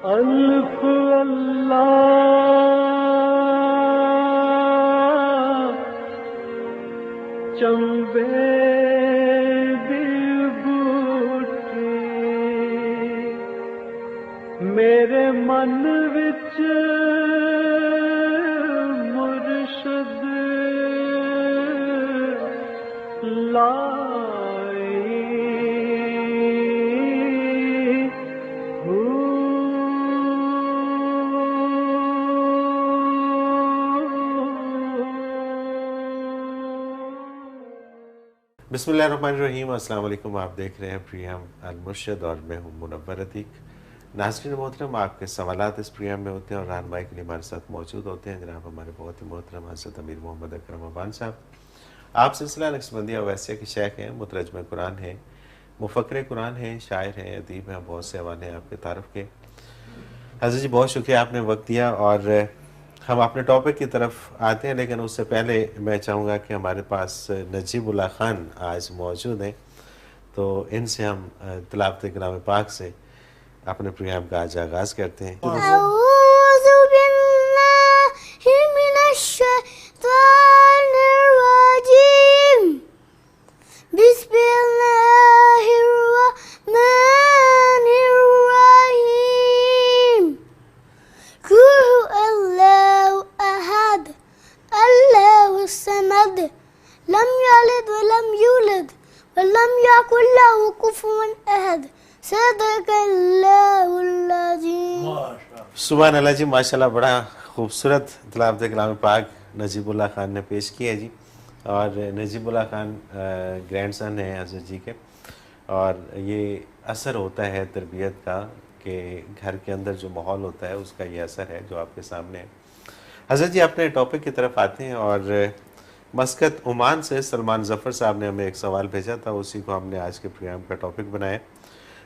الف اللہ چمبے دی بوٹی میرے من وچ مرشد لائی بسم اللہ الرحمن الرحیم۔ السلام علیکم، آپ دیکھ رہے ہیں پروگرام المرشد اور میں ہوں منور عتیق۔ ناظرین محترم، آپ کے سوالات اس پروگرام میں ہوتے ہیں اور رہنمائی کے لیے ہمارے ساتھ موجود ہوتے ہیں جناب ہمارے بہت ہی محترم حضرت امیر محمد اکرم ابان صاحب۔ آپ سلسلہ نقشبندیہ اویسیہ کے شیخ ہیں، مترجم قرآن ہیں، مفکر قرآن ہیں، شاعر ہیں، ادیب ہیں، بہت سے حوالے ہیں آپ کے تعارف کے۔ حضرت جی بہت شکریہ، آپ نے وقت دیا اور ہم اپنے ٹاپک کی طرف آتے ہیں، لیکن اس سے پہلے میں چاہوں گا کہ ہمارے پاس نجیب اللہ خان آج موجود ہیں، تو ان سے ہم تلاوت کلام پاک سے اپنے پروگرام کا آج آغاز کرتے ہیں۔ اعوذ باللہ من الشیطان الرجیم، بسم اللہ الرحمن الرحیم، قل هو اللہ احد اللہ الصمد لم یلد ولم یولد ولم یکن له کفوا احد، صدق اللہ العظیم۔ سبحان اللہ جی، ماشاءاللہ بڑا خوبصورت تلاوت کلام پاک نجیب اللہ خان نے پیش کی ہے جی۔ اور نجیب اللہ خان گرینڈ سن ہیں حضرت جی کے، اور یہ اثر ہوتا ہے تربیت کا کہ گھر کے اندر جو ماحول ہوتا ہے اس کا یہ اثر ہے جو آپ کے سامنے ہے۔ حضرت جی اپنے ٹاپک کی طرف آتے ہیں، اور مسقط عمان سے سلمان ظفر صاحب نے ہمیں ایک سوال بھیجا تھا، اسی کو ہم نے آج کے پروگرام کا ٹاپک بنایا۔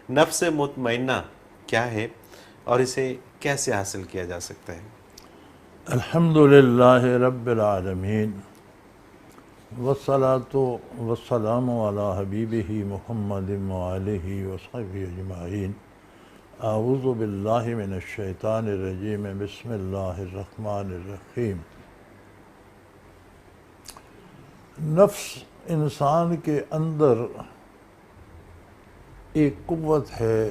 نفس مطمئنہ کیا ہے اور اسے کیسے حاصل کیا جا سکتا ہے؟ الحمدللہ رب العالمین، والصلاة والسلام علی حبیبہ محمد وآلہ وصحبہ اجمعین۔ اعوذ باللہ من الشیطان الرجیم، بسم اللہ الرحمن الرحیم۔ نفس انسان کے اندر ایک قوت ہے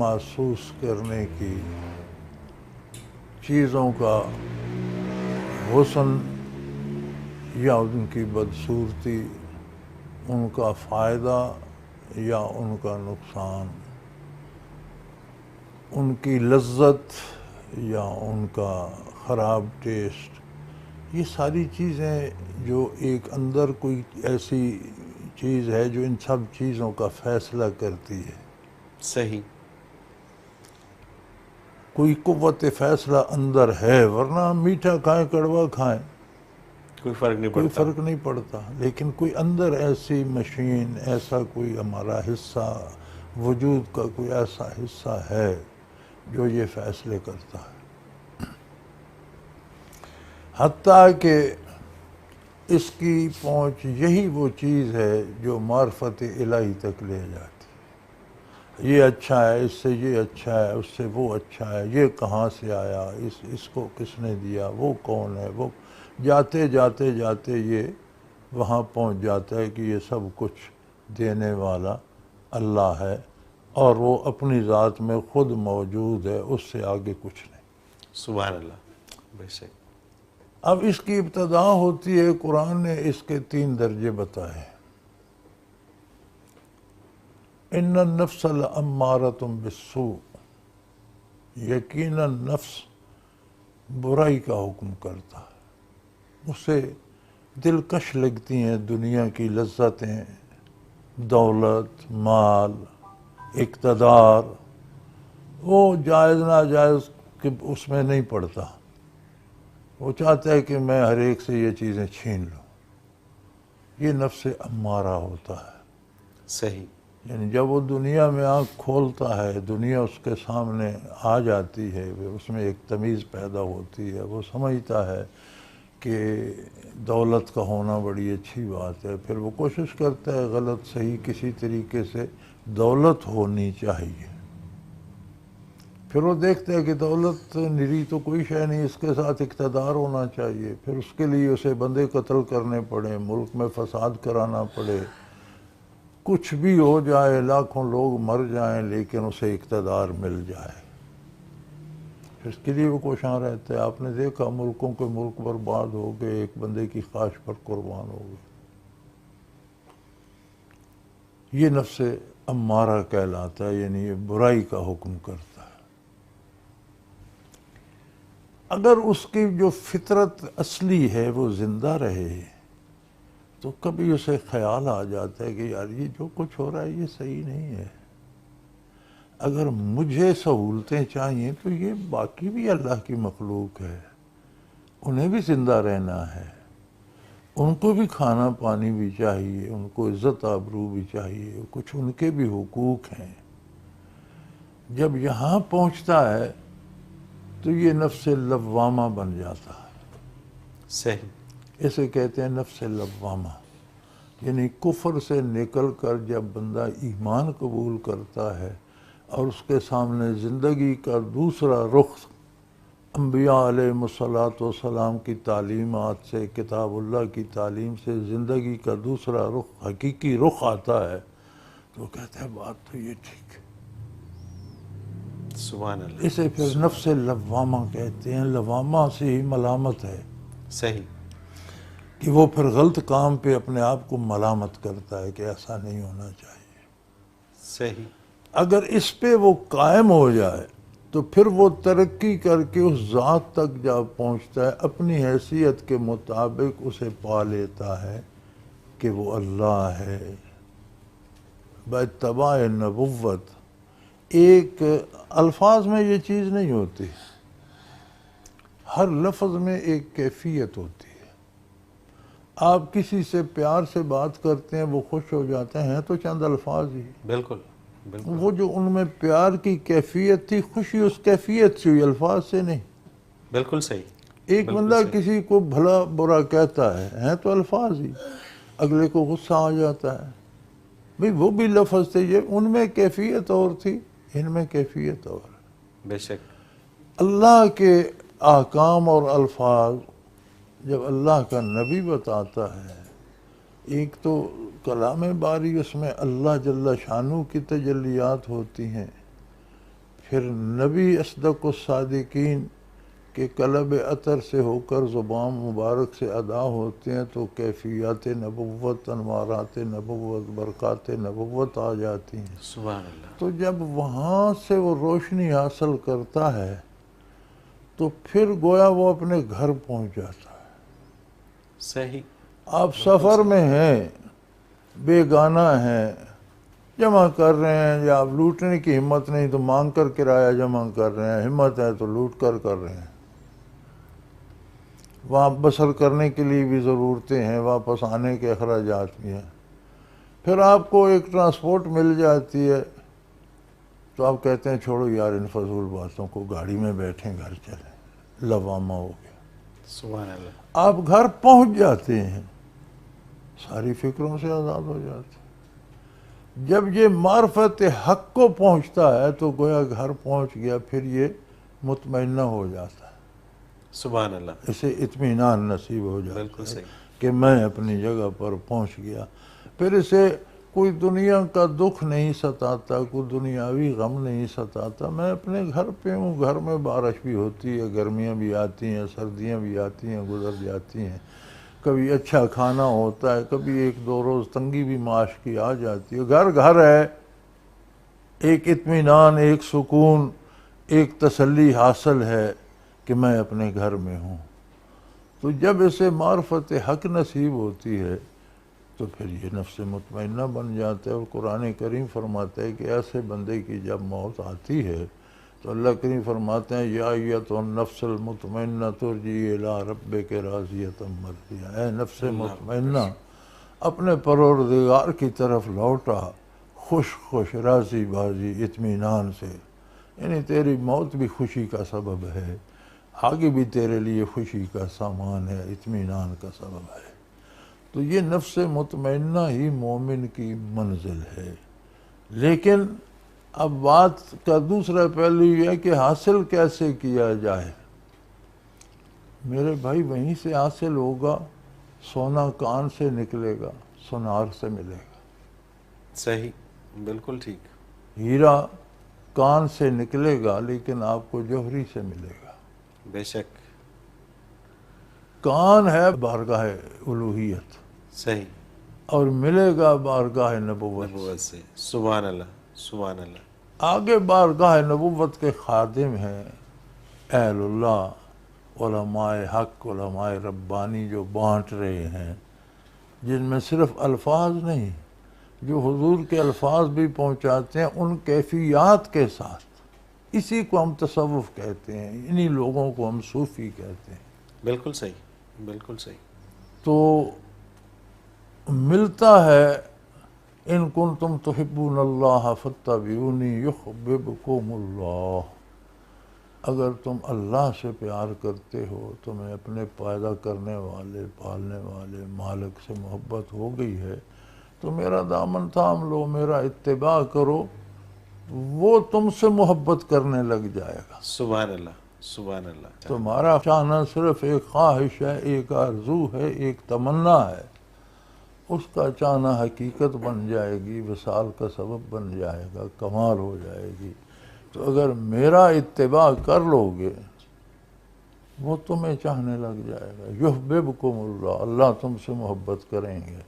محسوس کرنے کی، چیزوں کا حسن یا ان کی بدصورتی، ان کا فائدہ یا ان کا نقصان، ان کی لذت یا ان کا خراب ٹیسٹ، یہ ساری چیزیں جو ایک اندر کوئی ایسی چیز ہے جو ان سب چیزوں کا فیصلہ کرتی ہے۔ صحیح۔ کوئی قوت فیصلہ اندر ہے، ورنہ ہم میٹھا کھائیں کڑوا کھائیں کوئی فرق نہیں کوئی پڑتا۔ فرق نہیں پڑتا، لیکن کوئی اندر ایسی مشین، ایسا کوئی ہمارا حصہ، وجود کا کوئی ایسا حصہ ہے جو یہ فیصلے کرتا ہے، حتیٰ کہ اس کی پہنچ یہی وہ چیز ہے جو معرفت الہی تک لے جاتی ہے۔ یہ اچھا ہے، اس سے یہ اچھا ہے، اس سے وہ اچھا ہے، یہ کہاں سے آیا، اس کو کس نے دیا، وہ کون ہے، وہ جاتے جاتے جاتے یہ وہاں پہنچ جاتا ہے کہ یہ سب کچھ دینے والا اللہ ہے، اور وہ اپنی ذات میں خود موجود ہے، اس سے آگے کچھ نہیں۔ سبحان اللہ، بے شک۔ اب اس کی ابتدا ہوتی ہے، قرآن نے اس کے 3 درجے بتائے۔ ان النفس لامارۃ بالسوء، یقیناً نفس برائی کا حکم کرتا ہے، اسے دلکش لگتی ہیں دنیا کی لذتیں، دولت، مال، اقتدار، وہ جائز ناجائز کہ اس میں نہیں پڑتا، وہ چاہتا ہے کہ میں ہر ایک سے یہ چیزیں چھین لوں۔ یہ نفس امارہ ہوتا ہے۔ صحیح۔ یعنی جب وہ دنیا میں آنکھ کھولتا ہے، دنیا اس کے سامنے آ جاتی ہے، اس میں ایک تمیز پیدا ہوتی ہے، وہ سمجھتا ہے کہ دولت کا ہونا بڑی اچھی بات ہے، پھر وہ کوشش کرتا ہے غلط صحیح کسی طریقے سے دولت ہونی چاہیے، پھر وہ دیکھتا ہے کہ دولت نری تو کوئی شے نہیں، اس کے ساتھ اقتدار ہونا چاہیے، پھر اس کے لیے اسے بندے قتل کرنے پڑے، ملک میں فساد کرانا پڑے، کچھ بھی ہو جائے، لاکھوں لوگ مر جائیں لیکن اسے اقتدار مل جائے، پھر اس کے لیے وہ کوشاں رہتا ہے۔ آپ نے دیکھا ملکوں کے ملک برباد ہو گئے ایک بندے کی خواہش پر قربان ہو گئے۔ یہ نفس امارہ کہلاتا ہے، یعنی یہ برائی کا حکم کرتا ہے۔ اگر اس کی جو فطرت اصلی ہے وہ زندہ رہے تو کبھی اسے خیال آ جاتا ہے کہ یار یہ جو کچھ ہو رہا ہے یہ صحیح نہیں ہے، اگر مجھے سہولتیں چاہیے تو یہ باقی بھی اللہ کی مخلوق ہے، انہیں بھی زندہ رہنا ہے، ان کو بھی کھانا پانی بھی چاہیے، ان کو عزت آبرو بھی چاہیے، کچھ ان کے بھی حقوق ہیں۔ جب یہاں پہنچتا ہے تو یہ نفس لوامہ بن جاتا ہے۔ صحیح، اسے کہتے ہیں نفس لوامہ، یعنی کفر سے نکل کر جب بندہ ایمان قبول کرتا ہے اور اس کے سامنے زندگی کا دوسرا رخ انبیاء علیہ الصلوۃ والسلام کی تعلیمات سے، کتاب اللہ کی تعلیم سے زندگی کا دوسرا رخ، حقیقی رخ آتا ہے تو وہ کہتے ہیں بات تو یہ ٹھیک ہے۔ سبحان اللہ، اسے پھر نفس لوامہ کہتے ہیں۔ لوامہ سے ہی ملامت ہے صحیح، کہ وہ پھر غلط کام پہ اپنے آپ کو ملامت کرتا ہے کہ ایسا نہیں ہونا چاہیے۔ صحیح، اگر اس پہ وہ قائم ہو جائے تو پھر وہ ترقی کر کے اس ذات تک جا پہنچتا ہے، اپنی حیثیت کے مطابق اسے پا لیتا ہے کہ وہ اللہ ہے۔ باتباع نبوت ایک الفاظ میں یہ چیز نہیں ہوتی، ہر لفظ میں ایک کیفیت ہوتی ہے۔ آپ کسی سے پیار سے بات کرتے ہیں، وہ خوش ہو جاتے ہیں تو چند الفاظ ہی، بالکل بالکل، وہ جو ان میں پیار کی کیفیت تھی، خوشی اس کیفیت سے ہوئی، الفاظ سے نہیں۔ بالکل صحیح، ایک بالکل بندہ صحیح، کسی کو بھلا برا کہتا ہے تو الفاظ ہی، اگلے کو غصہ آ جاتا ہے، بھئی وہ بھی لفظ تھے، یہ ان میں کیفیت اور تھی، ان میں کیفیت اور۔ بے شک، اللہ کے احکام اور الفاظ جب اللہ کا نبی بتاتا ہے، ایک تو کلام باری، اس میں اللہ جل شانہ کی تجلیات ہوتی ہیں، پھر نبی اصدق الصادقین کے قلب عطر سے ہو کر زبان مبارک سے ادا ہوتے ہیں تو کیفیات نبوت، انوارات نبوت، برکات نبوت آ جاتی ہیں۔ سبحان اللہ، تو جب وہاں سے وہ روشنی حاصل کرتا ہے تو پھر گویا وہ اپنے گھر پہنچ جاتا ہے۔ صحیح، آپ سفر میں ہیں، بے گانا ہیں، جمع کر رہے ہیں، یا آپ لوٹنے کی ہمت نہیں تو مانگ کر کرایہ جمع کر رہے ہیں، ہمت ہے تو لوٹ کر رہے ہیں، وہاں بسر کرنے کے لیے بھی ضرورتیں ہیں، واپس آنے کے اخراجات بھی ہیں، پھر آپ کو ایک ٹرانسپورٹ مل جاتی ہے تو آپ کہتے ہیں چھوڑو یار ان فضول باتوں کو، گاڑی میں بیٹھیں گھر چلیں، لوامہ ہو گیا۔ سبحان اللہ، آپ گھر پہنچ جاتے ہیں، ساری فکروں سے آزاد ہو جاتے ہیں۔ جب یہ معرفت حق کو پہنچتا ہے تو گویا گھر پہنچ گیا، پھر یہ مطمئنہ ہو جاتا ہے، سبحان اللہ، اسے اطمینان نصیب ہو جاتا بالکل ہے صحیح، کہ میں اپنی جگہ پر پہنچ گیا۔ پھر اسے کوئی دنیا کا دکھ نہیں ستاتا، کوئی دنیاوی غم نہیں ستاتا، میں اپنے گھر پہ ہوں، گھر میں بارش بھی ہوتی ہے، گرمیاں بھی آتی ہیں، سردیاں بھی آتی ہیں، گزر جاتی ہیں، کبھی اچھا کھانا ہوتا ہے، کبھی ایک دو روز تنگی بھی معاش کی آ جاتی ہے، گھر گھر ہے، ایک اطمینان، ایک سکون، ایک تسلی حاصل ہے کہ میں اپنے گھر میں ہوں۔ تو جب اسے معرفت حق نصیب ہوتی ہے تو پھر یہ نفس مطمئنہ بن جاتا ہے، اور قرآن کریم فرماتا ہے کہ ایسے بندے کی جب موت آتی ہے تو اللہ کریم فرماتے ہیں یا ایتھا النفس المطمئنہ ترجعی الی ربک راضیۃ مرضیہ، اے نفس مطمئنہ اپنے پروردگار کی طرف لوٹا، خوش خوش، راضی بازی، اطمینان سے، یعنی تیری موت بھی خوشی کا سبب ہے، آگے بھی تیرے لیے خوشی کا سامان ہے، اطمینان کا سبب ہے۔ تو یہ نفس مطمئنہ ہی مومن کی منزل ہے، لیکن اب بات کا دوسرا پہلو یہ ہے کہ حاصل کیسے کیا جائے. میرے بھائی وہیں سے حاصل ہوگا. سونا کان سے نکلے گا، سونار سے ملے گا. صحیح، بالکل ٹھیک. ہیرا کان سے نکلے گا لیکن آپ کو جوہری سے ملے گا. بے شک. کان ہے بارگاہ الوہیت صحیح. اور ملے گا بارگاہ نبوت. نبوت سے. سبحان اللہ، سبحان اللہ. آگے بارگاہ نبوت کے خادم ہیں اہل اللہ، علماء حق، علماء ربانی جو بانٹ رہے ہیں، جن میں صرف الفاظ نہیں، جو حضور کے الفاظ بھی پہنچاتے ہیں ان کیفیات کے ساتھ. اسی کو ہم تصوف کہتے ہیں، انہی لوگوں کو ہم صوفی کہتے ہیں. بالکل صحیح، بالکل صحیح. تو ملتا ہے ان کنتم تحبون اللہ فاتبعونی یحببکم اللہ. اگر تم اللہ سے پیار کرتے ہو، تمہیں اپنے پیدا کرنے والے، پالنے والے مالک سے محبت ہو گئی ہے، تو میرا دامن تھام لو، میرا اتباع کرو، وہ تم سے محبت کرنے لگ جائے گا. سبحان اللہ، سبحان اللہ. تمہارا چاہنا صرف ایک خواہش ہے، ایک آرزو ہے، ایک تمنا ہے. اس کا چاہنا حقیقت بن جائے گی، وصال کا سبب بن جائے گا، کمال ہو جائے گی. تو اگر میرا اتباع کر لو گے وہ تمہیں چاہنے لگ جائے گا. یحببکم اللہ، اللہ تم سے محبت کریں گے.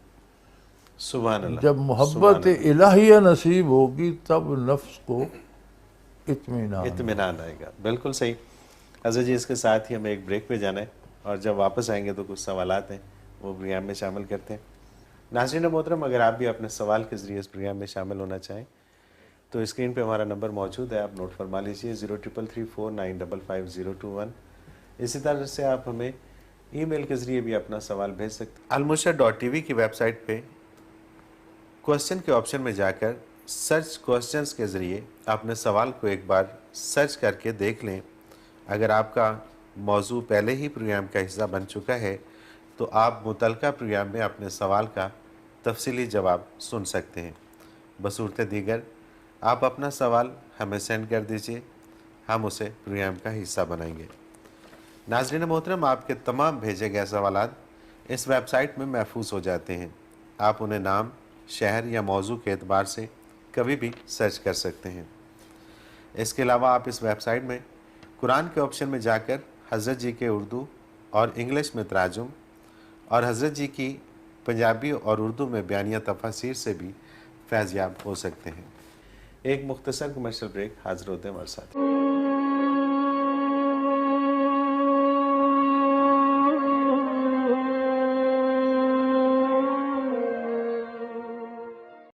سبحان اللہ. جب محبت الہیہ نصیب ہوگی تب نفس کو اطمینان آئے گا. بالکل صحیح. حضرت جی اس کے ساتھ ہی ہمیں ایک بریک پہ جانا ہے، اور جب واپس آئیں گے تو کچھ سوالات ہیں وہ پروگرام میں شامل کرتے ہیں. ناظرین محترم، اگر آپ بھی اپنے سوال کے ذریعے اس پروگرام میں شامل ہونا چاہیں تو اسکرین پہ ہمارا نمبر موجود ہے، آپ نوٹ فرما لیجیے 0334955021. اسی طرح سے آپ ہمیں ای میل کے ذریعے بھی اپنا سوال بھیج سکتے ہیں. almurshed.tv کی ویب سائٹ پہ کوشچن کے آپشن میں جا کر سرچ کوشچنز کے ذریعے اپنے سوال کو ایک بار سرچ کر کے دیکھ لیں. اگر آپ کا موضوع پہلے ہی پروگرام کا حصہ بن چکا ہے تو آپ متعلقہ پروگرام میں اپنے سوال کا تفصیلی جواب سن سکتے ہیں. بصورت دیگر آپ اپنا سوال ہمیں سینڈ کر دیجئے، ہم اسے پروگرام کا حصہ بنائیں گے. ناظرین محترم، آپ کے تمام بھیجے گئے سوالات اس ویب سائٹ میں محفوظ ہو جاتے ہیں. آپ انہیں نام، شہر یا موضوع کے اعتبار سے کبھی بھی سرچ کر سکتے ہیں. اس کے علاوہ آپ اس ویب سائٹ میں قرآن کے آپشن میں جا کر حضرت جی کے اردو اور انگلش میں تراجم اور حضرت جی کی پنجابی اور اردو میں بیانیہ تفاسیر سے بھی فیض یاب ہو سکتے ہیں. ایک مختصر کمرشل بریک، حاضر ہوتے ہیں ہمارے ساتھ.